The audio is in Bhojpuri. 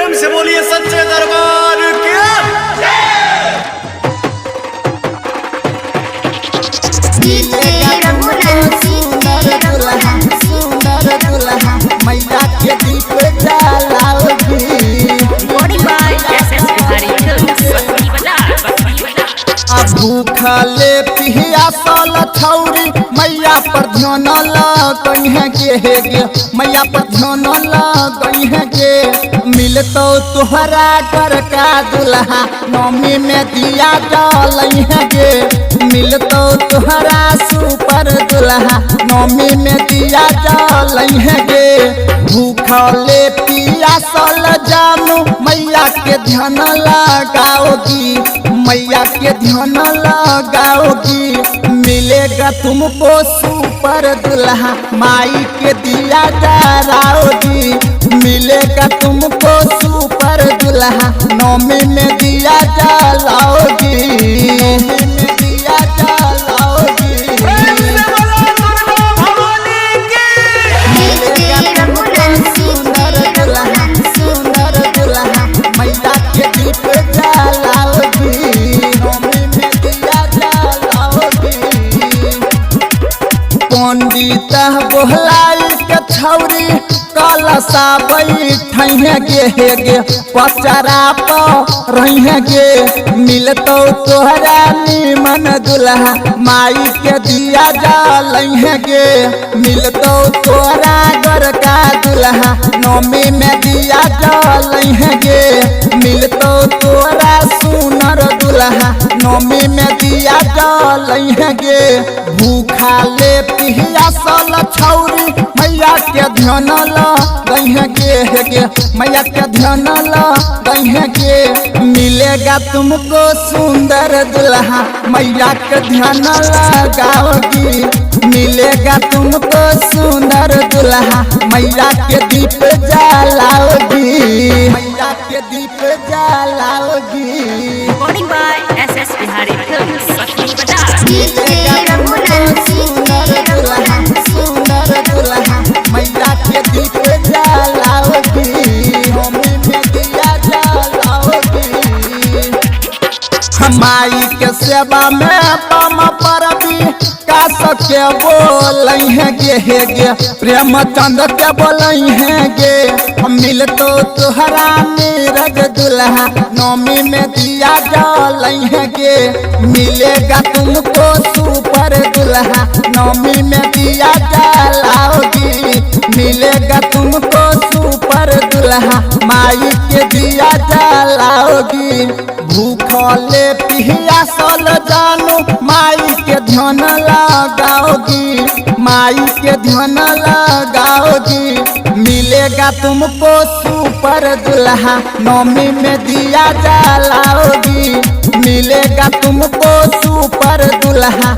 प्रेम से बोलिए सच्चे दरबार के। मैया के दीप जलाओगी। भूखले पियासल छौरी मैया पर ध्यान लगहे गे मैया पर ध्यान लगहे गे। मिलतो तुहरा कर का दुल्हा नौमी में दिया जलहे गे। मिलतो तुहरा सुपर दुल्हा नौमी में दिया जलहे गे। भूखले पियासल जानू मैया के ध्यान लगाओगी मैया के ध्यान लगाओगी। मिलेगा तुमको सुपर दुल्हा माई के दिया जलाओगी। मिलेगा तुमको सुपर दुल्हा नौमी में दिया जलाओगी। नौमी में दिया जलाओगी। मिलेगा तुमको सुंदर दुल्हा मैया के दीप जलाओगी। पंडित बोहलाई के छौरी कलसा बैठे गे पचरा पर रहे गे। मिलतो तोहरा निमन दुल्हा माई के दिया जलहे गे। मिलतो तोहरा घर का दुल्हा नौमी में दिया जलहे गे। मिलतो तोहरा सुनर दुल्हा नौमी में दिया जलहे गे। भूखले पियासल छौरी मैया के ध्यान लगहे गे मैया के ध्यान लगहे गे। मिलेगा तुमको सुंदर दुल्हा मैया के ध्यान लगाओगी। मिलेगा तुमको सुंदर दुल्हा मैया के दीप जलाओगी। मैया के दीप जलाओगी। सुंदर दुल्हा मैया के दीप जलाओगी। नौमी में दिया जलाओगी। माई के सेवा में पम पर भी का सके बोलहे गे प्रेमचंद के बोलहे गे। मिलतो तुहरा नीरज दुल्हा नौमी में दिया जलहे गे। मिलेगा तुमको सुपर दुल्हा नौमी में दिया जलाओगी। मिलेगा तुमको सुपर दुल्हा माई के दिया जलाओगी। भूखले पियासल जानू माई के ध्यान लगाओगी माई के ध्यान लगाओगी। मिलेगा तुमको सुपर दुल्हा नौमी में दिया जलाओगी। मिलेगा तुमको सुपर दुल्हा